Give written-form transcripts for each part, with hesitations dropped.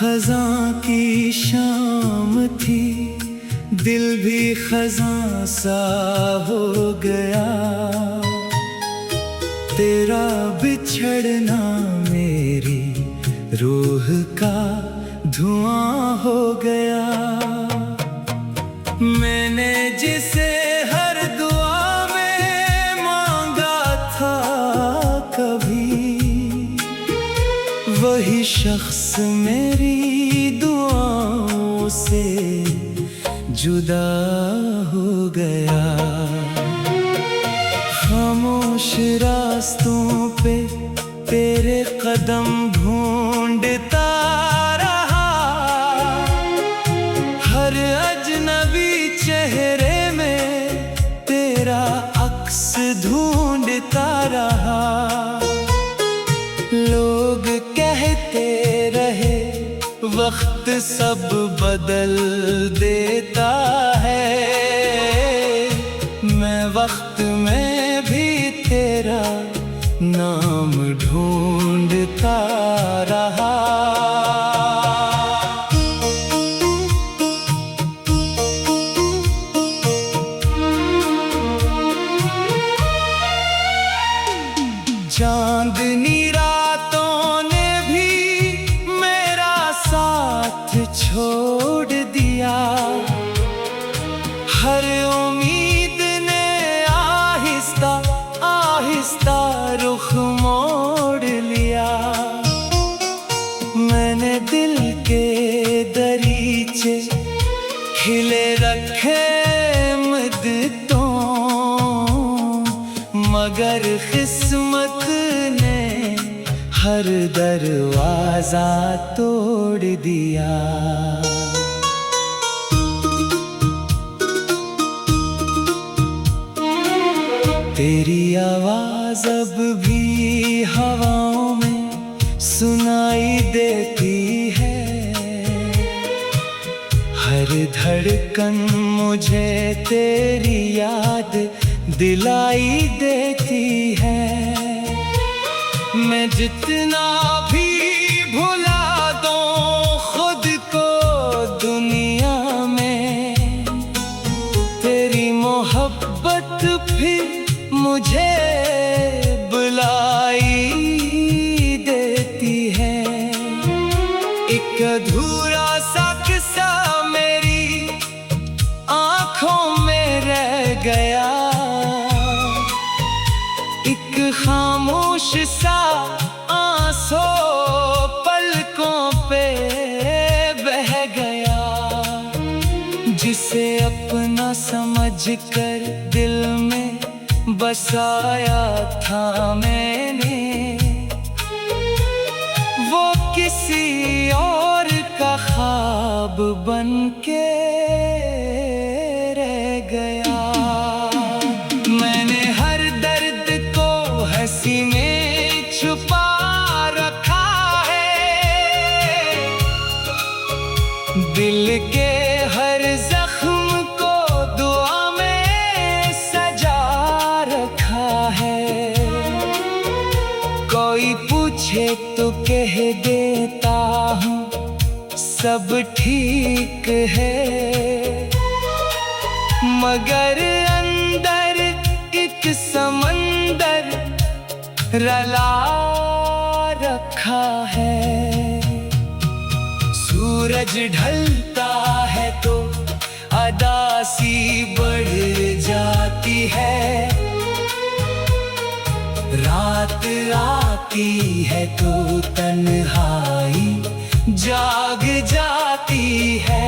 खज़ां की शाम थी, दिल भी खज़ां सा हो गया। तेरा बिछड़ना मेरी रूह का धुआं हो गया। मैंने जिसे हर दुआ में मांगा था कभी, वही शख्स मेरी दुआओं से जुदा हो गया। खामोश रास्तों पे तेरे कदम ढूंढता रहा, हर अजनबी चेहरे में तेरा अक्स ढूंढता रहा। लोग कहते रहे वक्त सब बदल देता है, मैं वक्त में भी तेरा नाम ढूंढता रहा। चांदनी रातों ने भी मेरा साथ छोड़ दिया, हर उम्मीद ने आहिस्ता आहिस्ता रुख मोड़ लिया। मैंने दिल के दरीचे खिले रखे मुद्दतों, मगर किस्मत ने हर दरवाजा तोड़ दिया। तेरी आवाज अब भी हवाओं में सुनाई देती है, हर धड़कन मुझे तेरी याद दिलाई देती है। मैं जितना भी भुला दूं खुद को दुनिया में, तेरी मोहब्बत फिर मुझे बुलाई देती है। एक अधूरा सा किस्सा मेरी आँखों में रह गया, एक खामोश सा आंसू पलकों पे बह गया। जिसे अपना समझकर दिल में बसाया था मैंने, वो किसी और का ख्वाब बनके रह गया। मैंने हर दर्द को हंसी में छुपा रखा है, दिल के हर जख्म को दुआ में सजा रखा है। कोई पूछे तो कह देता हूँ सब ठीक है, मगर अंदर एक समंदर रला रखा है। सूरज ढलता है तो अदासी बढ़ जाती है, रात आती है तो तन्हाई जाग जाती है।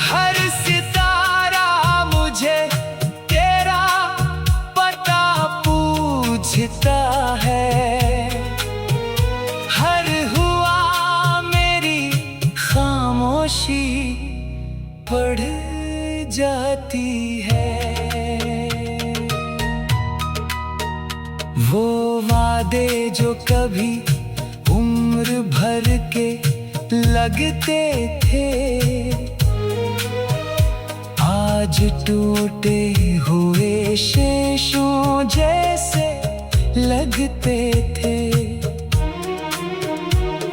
हर सितारा मुझे तेरा पता पूछता है, हर हुआ मेरी खामोशी बढ़ जाती है। वो वादे जो कभी उम्र भर के लगते थे, आज टूटे हुए शेषों जैसे लगते थे।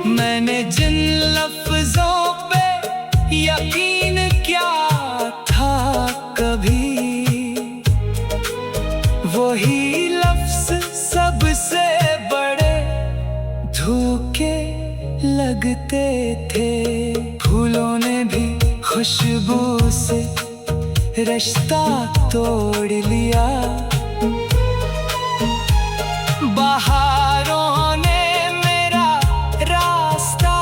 मैंने जिन लफ्जों पे यकीन क्या था कभी, वही लफ्ज सबसे बड़े धोखे लगते थे। फूलों ने भी खुशबू से रिश्ता तोड़ लिया, बहारों ने मेरा रास्ता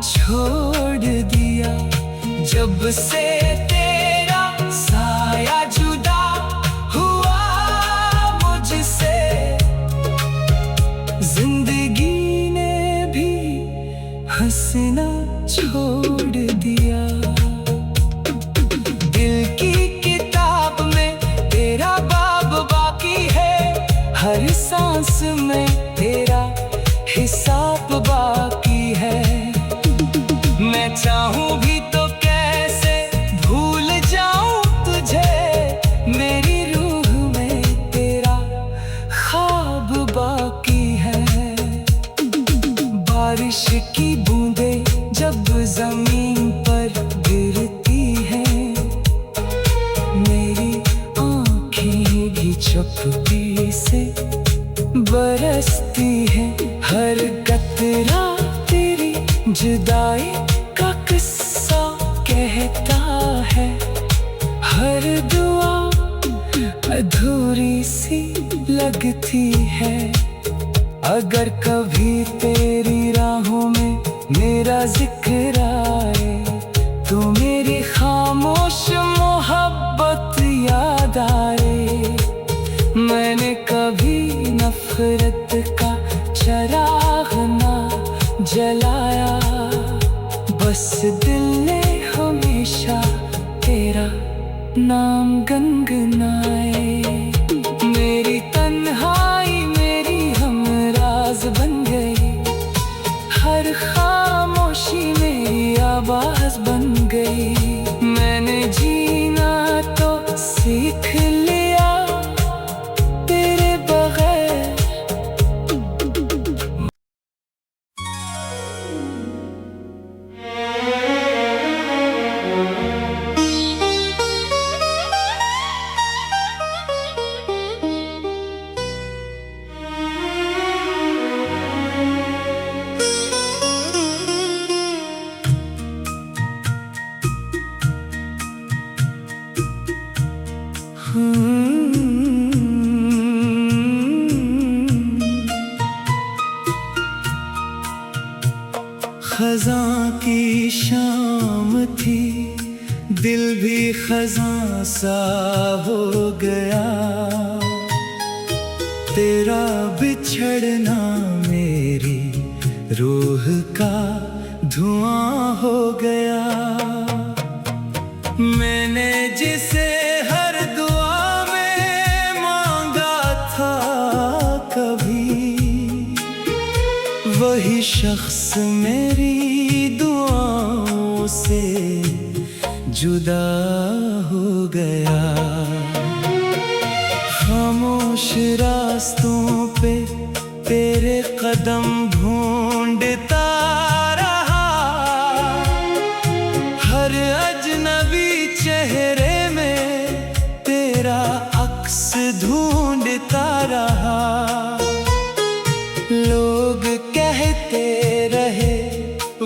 छोड़ दिया। जब से तेरा साया जुदा हुआ मुझसे, जिंदगी ने भी हंसना छोड़ दिया। दिल की किताब में तेरा बाब बाकी है, हर सांस में तेरा हिसाब बाकी है। मैं चाहूं भी तो कैसे भूल जाऊं तुझे, मेरी रूह में तेरा ख्वाब बाकी है। बारिश की बूंदें जब जमीन पर गिरती हैं, मेरी आँखें भी चुपके से बरसती है। हर कतरा तेरी जुदाई का किस्सा कहता है, हर दुआ अधूरी सी लगती है। अगर कभी तेरी राहों में मेरा जिक्र आए, तो मेरी खामोश मोहब्बत याद आए। मैंने कभी नफरत का चिराग ना जलाया, बस दिल ने हमेशा तेरा नाम गुनगुनाए। मेरी तन्हाई मेरी हमराज बन गई, हर खामोशी मेरी आवाज बन गई। मैंने जीना तो सीख लिया तेरे बगैर। खज़ां की शाम थी, दिल भी खज़ां सा हो गया। तेरा बिछड़ना मेरी रूह का धुआं हो गया। मैंने जिसे हर दुआ में मांगा था कभी, वही शख्स मेरी दुआओं से जुदा हो गया। खामोश रास्तों पे तेरे कदम ढूंढता रहा, हर अजनबी चेहरे में तेरा अक्स ढूंढता रहा। लोग कहते रहे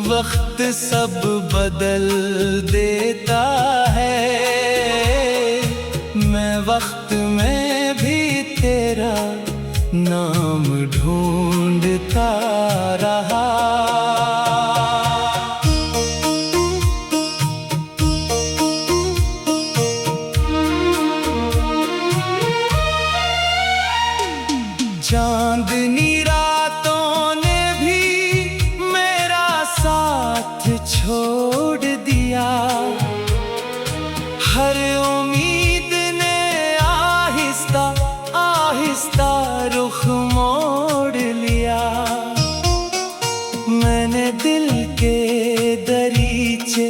वक्त सब बदल देता है, मैं वक्त में भी तेरा नाम ढूंढता रहा। चांदनी रातों ने भी मेरा साथ छोड़ दिया, हर उम्मीद ने आहिस्ता आहिस्ता रुख मोड़ लिया। मैंने दिल के दरीचे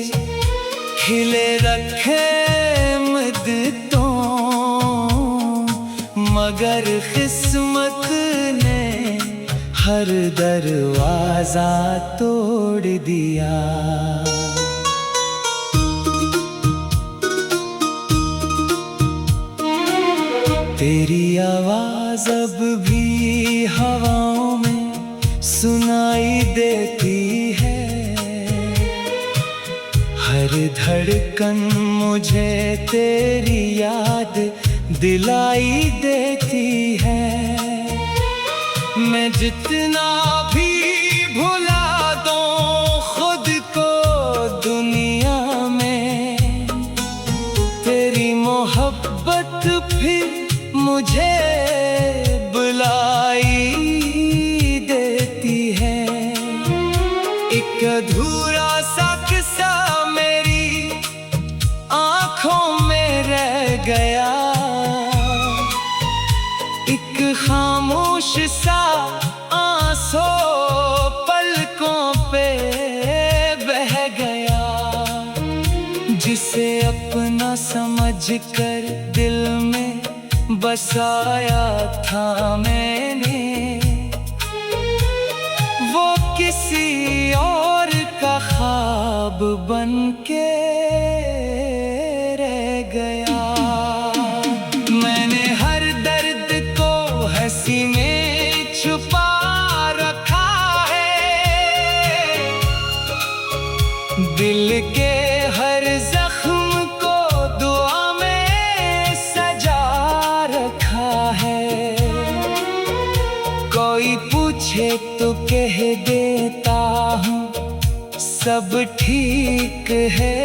खिले रखे मुद्दतों, मगर किस्मत ने हर हर दरवाजा तोड़ दिया। तेरी आवाज अब भी हवाओं में सुनाई देती है। हर धड़कन मुझे तेरी याद दिलाई देती है। मैं जितना भी भुला दूं खुद को दुनिया में, तेरी मोहब्बत फिर मुझे बुलाई देती है। एक अधूरा सा किस्सा मेरी आँखों में रह गया। एक खामोश सा आंसू पलकों पे बह गया, जिसे अपना समझकर दिल में बसाया था मैंने। वो किसी और का ख्वाब बनके रह गया। मैंने हर दर्द को हंसी में छुपा रखा है। दिल के हर जख्म को दुआ में सजा रखा है। कोई पूछे तो कह देता हूँ सब ठीक है,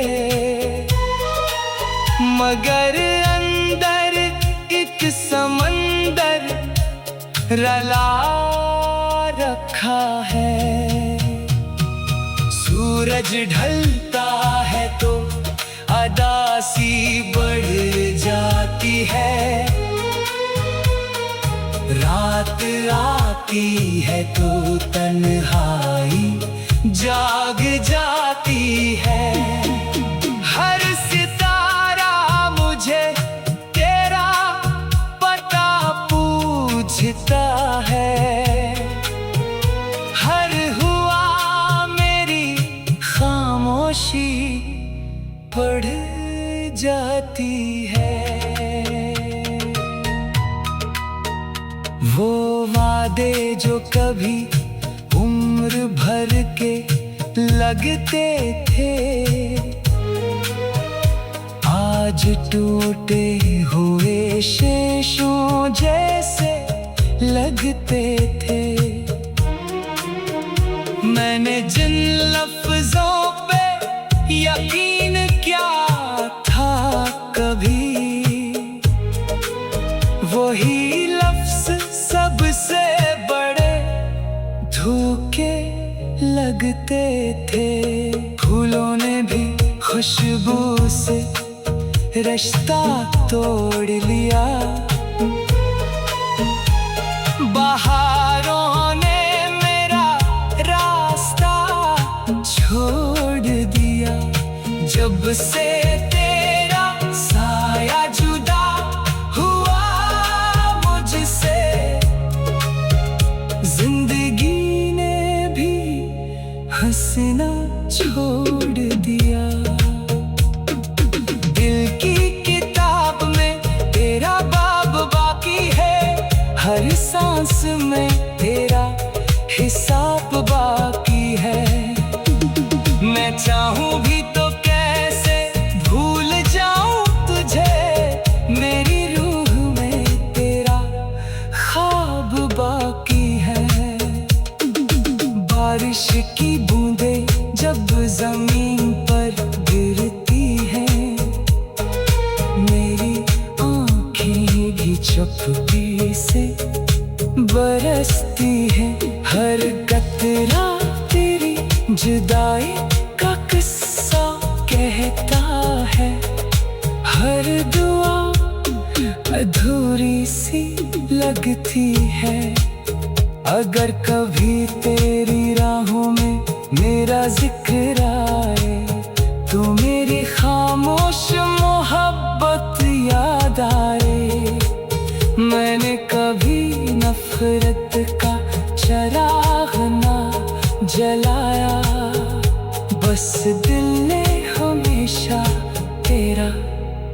मगर अंदर एक समंदर रला रखा है। सूरज ढलता है तो अदासी बढ़ जाती है। रात आती है तो तन्हाई जाग जाती है। हर सितारा मुझे तेरा पता पूछता है। हर हुआ मेरी खामोशी पढ़ जाती है। वो वादे जो कभी उम्र भर के लगते थे, आज टूटे हुए शेषों जैसे लगते थे। मैंने जिन लफ्जों पे यकीन किया था कभी, वही लफ्ज सबसे बड़े धोखे लगते थे। फूलों ने भी खुशबू से रिश्ता तोड़ लिया। बहारों ने मेरा रास्ता छोड़ दिया। जब से तेरा साया जुदा हुआ मुझसे, जिंदगी ने भी हंसना छोड़ दिया। दिल की किताब में तेरा बाब बाकी है। हर सांस में तेरा हिसाब बाकी है। मैं चाहूं भी तो कैसे भूल जाऊं तुझे। मेरी रूह में तेरा ख्वाब बाकी है। बारिश की बूंदें जब जमीन पर गिरती हैं, मेरी आँखें भी चुपके से बरसती है। हर कतरा तेरी जुदाई का किस्सा कहता है। हर दुआ अधूरी सी लगती है। अगर कभी तेरी राहों में मेरा जिक्र आए, तो मेरी खामोश मोहब्बत याद आए। मैंने कभी नफरत का चराग जलाया, बस दिल ने हमेशा तेरा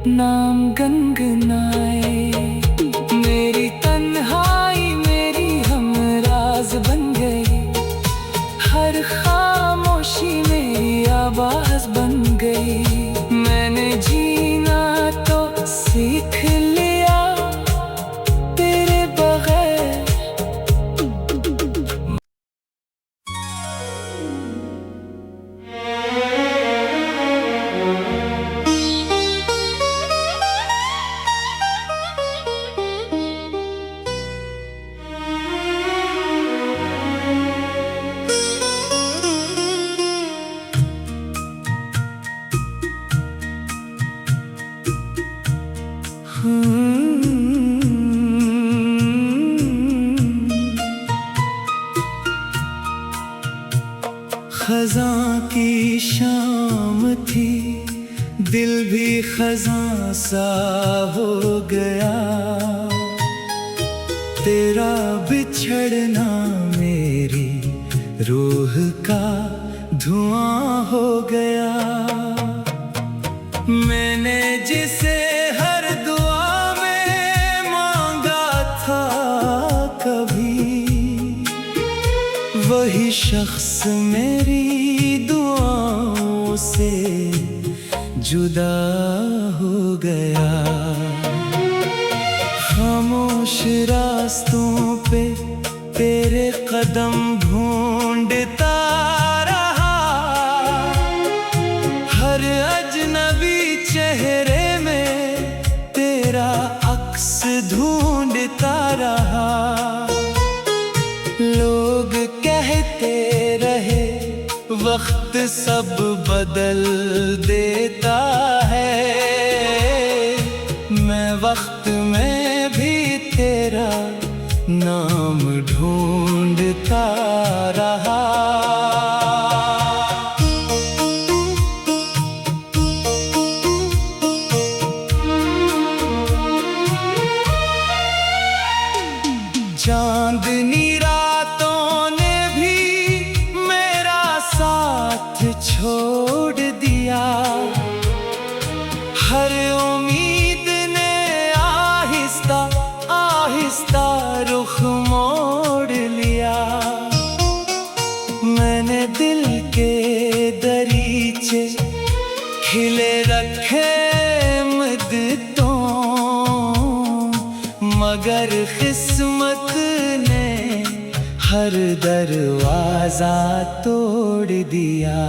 नाम गुनगुनाए। मेरी तन्हाई मेरी हमराज बन गई, हर खामोशी मेरी आवाज बन गई। मैंने जीना तो सीख लिया तेरे बगैर। खज़ां की शाम थी, दिल भी खज़ां सा हो गया। तेरा बिछड़ना मेरी रूह का धुआं हो गया। मैंने जिसे हर दुआ में मांगा था कभी, वही शख्स मेरी दुआओं से जुदा हो गया। खामोश रास्तों पे तेरे कदम ढूंढता रहा, हर अजनबी चेहरे में तेरा अक्स ढूंढता रहा। लोग कहते रहे वक्त सब बदल देता है, मैं वक्त में भी तेरा नाम ढूंढता रहा। चांदनी रातों ने भी मेरा साथ छोड़ दिया, हर उम्मीद ने आहिस्ता आहिस्ता रुख मोड़ लिया। मैंने दिल के दरीचे खिले रखे मुद्दतों, मगर किस्मत ने हर दरवाजा तोड़ दिया।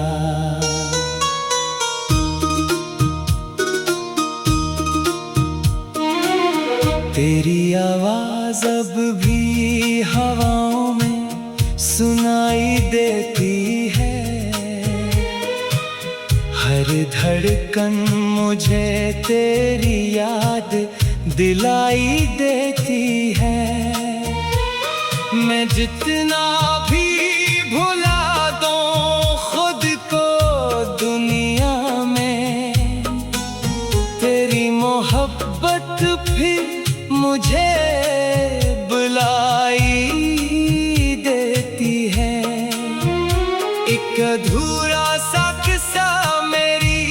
तेरी आवाज अब भी हवाओं में सुनाई देती है, हर धड़कन मुझे तेरी याद दिलाई देती है। मैं जितना भी भुला दूं खुद को दुनिया में, तेरी मोहब्बत फिर मुझे बुलाई देती है। एक अधूरा सा किस्सा मेरी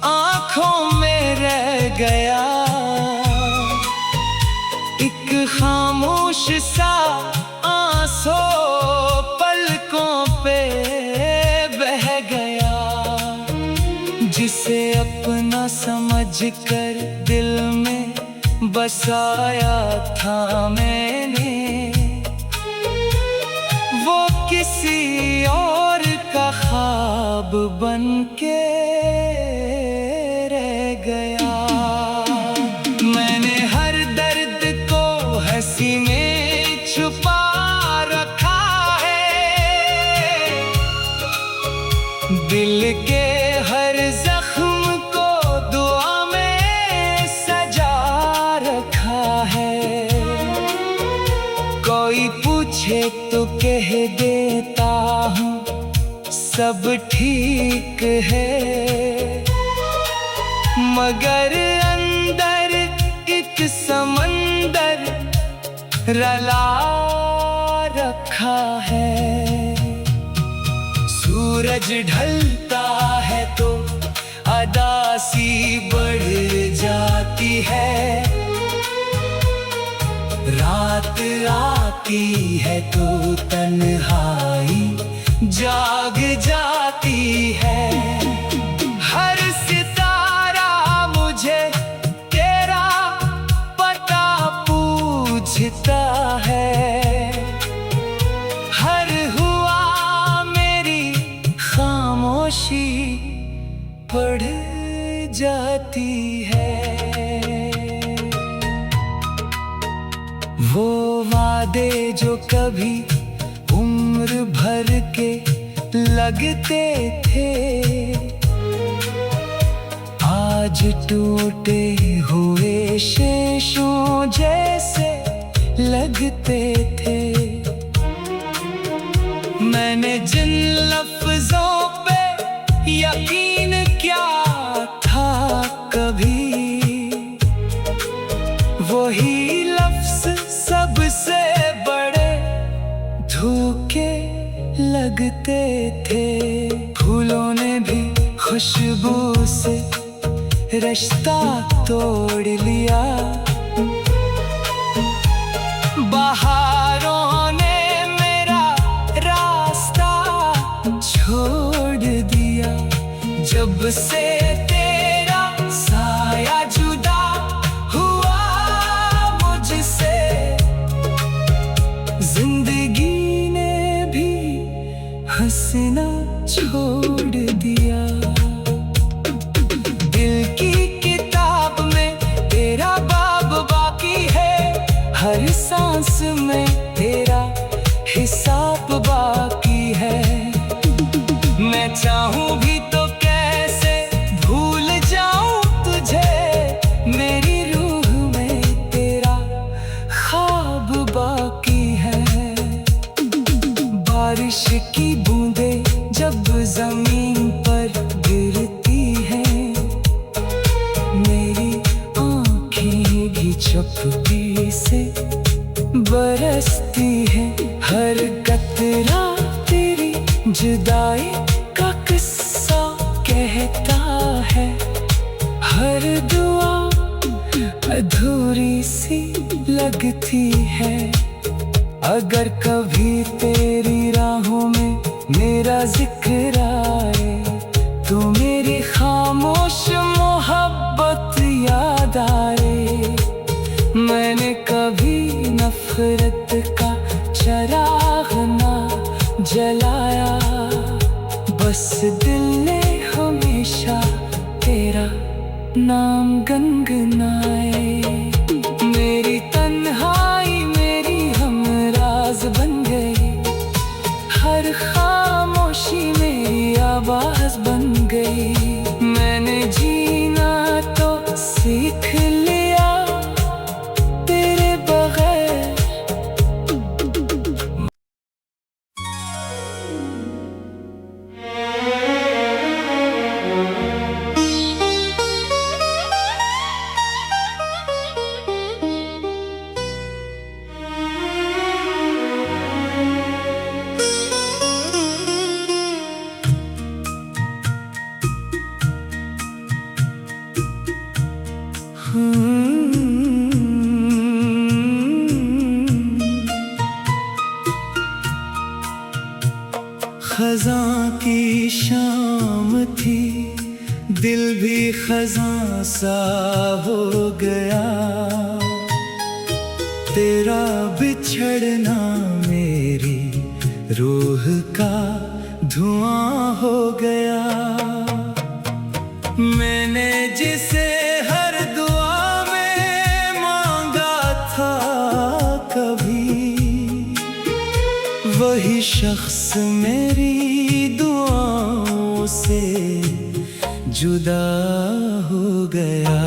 आँखों में रह गया, एक खामोश सा आंसू पलकों पे बह गया। जिसे अपना समझकर दिल में बसाया था मैंने, वो किसी और का ख्वाब बनके रह गया। मैंने हर दर्द को हंसी में छुपा रखा है, दिल के हर जख्म को दुआ में सजा रखा है। कोई पूछे तो कह देता हूँ सब ठीक है, मगर अंदर एक समंदर रला रखा है। सूरज ढलता है तो अदासी बढ़ जाती है, रात आती है तो तन्हाई जाग जाती है। हर सितारा मुझे तेरा पता पूछता है, हर हुआ मेरी खामोशी बढ़ जाती है। वो वादे जो कभी उम्र भर के लगते थे, आज टूटे हुए शीशों जैसे लगते थे। मैंने जिन लफ्जों पे यकीन क्या था कभी, वही लफ्ज सबसे बड़े धोखे लगते थे। फूलों ने भी खुशबू से रिश्ता तोड़ लिया, बहारों ने मेरा रास्ता छोड़ दिया। जब से तेरा साया जुदा हुआ मुझसे, जिंदगी ने भी हंसना छोड़ दिया। दिल की किताब में तेरा बाब बाकी है, हर सांस में तेरा हिसाब बाकी है। मैं चाहूं भी तो कैसे भूल जाऊं तुझे, मेरी रूह में तेरा ख्वाब बाकी है। बारिश की बूंदें जब जमीन पर गिरती हैं, मेरी आँखें भी चुपके से बरसती है। हर कतरा तेरी जुदाई का किस्सा कहता है, हर दुआ अधूरी सी लगती है। अगर कभी तेरी राहों में मेरा जिक्र आए, तो मेरी खामोश मोहब्बत याद आए। मैंने कभी नफरत का चराग ना जलाया, बस दिल ने हमेशा तेरा नाम गुनगुनाए। मेरी तन्हाई मेरी हमराज बन गई, हर खामोशी मेरी आवाज बन गई। मैंने जीना तो सीख लिया तेरे बगैर। खज़ां की शाम थी, दिल भी खज़ां सा हो गया। तेरा बिछड़ना मेरी रूह का धुआं हो गया। मैंने जिसे हर दुआ में मांगा था कभी, वही शख्स मेरी दुआओं से जुदा हो गया।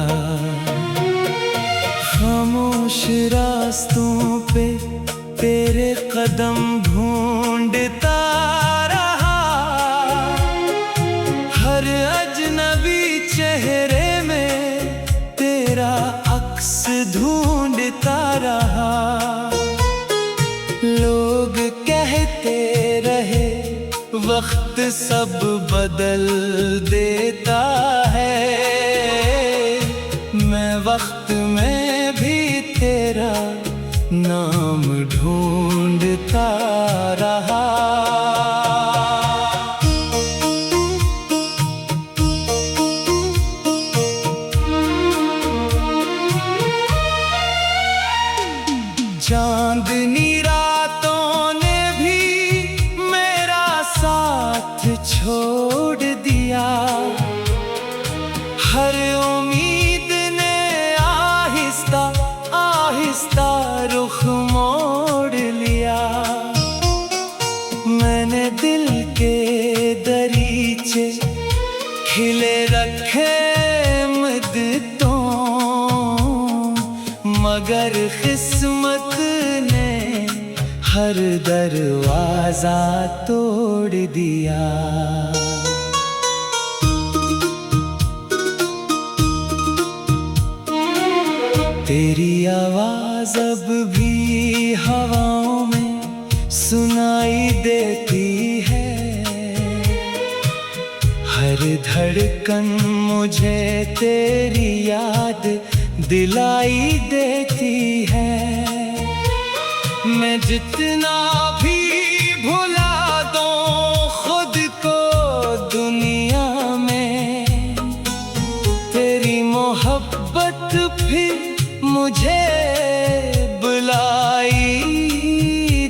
खामोश रास्तों पे तेरे कदम ढूंढता रहा, हर अजनबी चेहरे में तेरा अक्स ढूंढता रहा। लोग कहते रहे वक्त सब बदल देता है, मैं वक्त में भी तेरा नाम ढूंढता रहा। चांदनी रातों ने भी मेरा साथ छोड़ दिया, हर उम्मीद ने आहिस्ता आहिस्ता रुख मोड़ लिया। मैंने दिल के दरीचे खिले रखे मुद्दतों, मगर किस्मत ने हर दरवाजा तोड़ दिया। तेरी आवाज अब भी हवाओं में सुनाई देती है, हर धड़कन मुझे तेरी याद दिलाई देती है। मैं जितना भी भुला दूं खुद को दुनिया में, तेरी मोहब्बत फिर मुझे बुलाई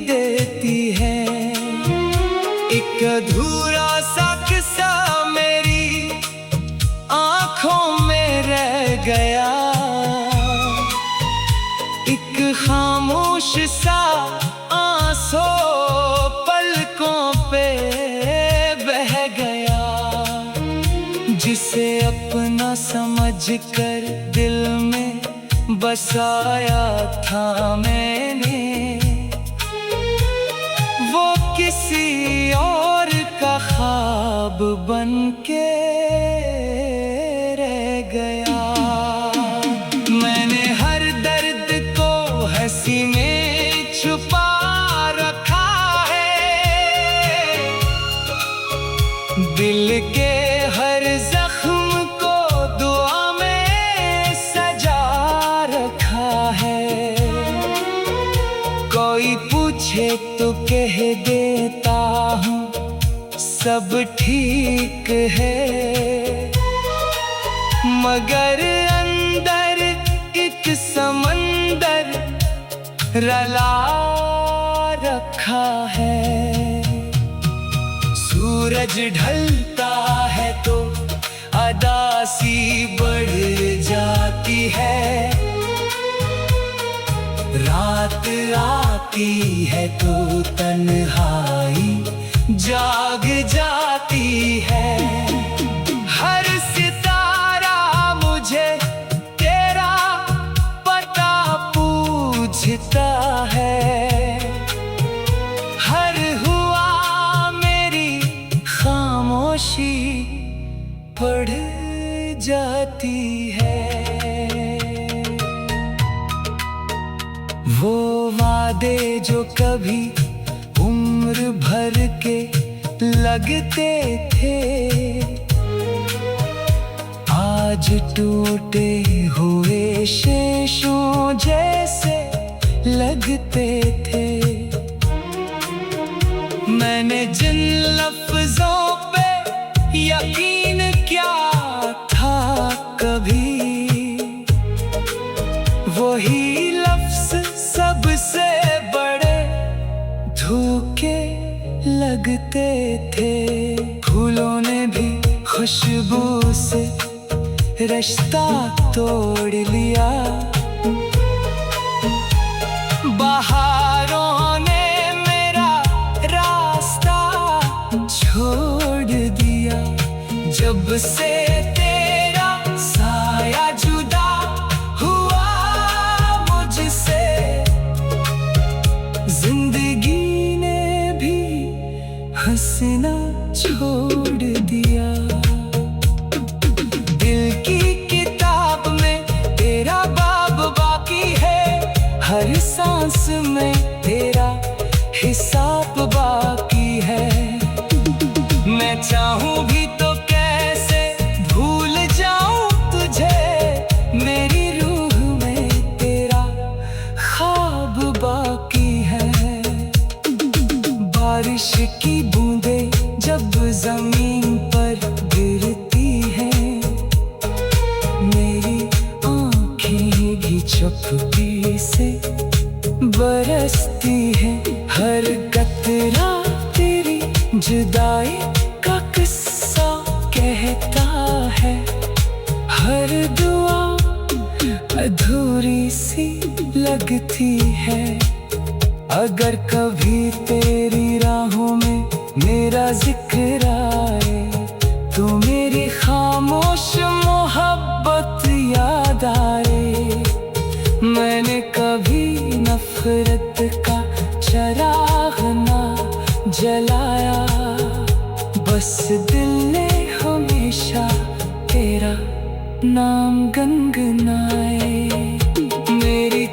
देती है। एक अधूरा सा किस्सा मेरी आंखों में रह गया, एक खामोश सा आंसू पलकों पे बह गया, जिसे अपना समझकर दिल में बसाया था मैंने, वो किसी और का ख्वाब बनके रह गया। मैंने हर दर्द को हंसी में छुपा रखा है, दिल के हर जख्म को दुआ में सजा रखा है। कोई पूछे तो कह देता हूँ सब ठीक है, मगर अंदर एक समंदर रला रखा है। सूरज ढलता है तो अदासी बढ़ जाती है, रात आती है तो तन्हाई जाग जाती है। हर सितारा मुझे तेरा पता पूछता है, हर हुआ मेरी खामोशी पढ़ जाती है। वो वादे जो कभी उम्र भर के लगते थे, आज टूटे हुए शेषों जैसे लगते थे। मैंने जिन लफ्जों पे यकीन किया था कभी, वही लफ्ज सबसे बड़े धोखे लगते थे। फूलों ने भी खुशबू से रिश्ता तोड़ लिया, बहारों ने मेरा रास्ता छोड़ दिया। जब से तेरा साया जुदा हुआ मुझसे, जिंदगी ने भी हंसना छोड़ दिया। दिल की किताब में तेरा बाब बाकी है, हर सांस में तेरा हिसाब बाकी है। जमीन पर गिरती है, मेरी आँखें भी चुपके से बरसती है। हर कतरा तेरी जुदाई का किस्सा कहता है, हर दुआ अधूरी सी लगती है। अगर कभी तेरी राहों में मेरा जिक्र आए, तो मेरी खामोश मोहब्बत याद आए। मैंने कभी नफरत का चिराग ना जलाया, बस दिल ने हमेशा तेरा नाम गुनगुनाए। मेरी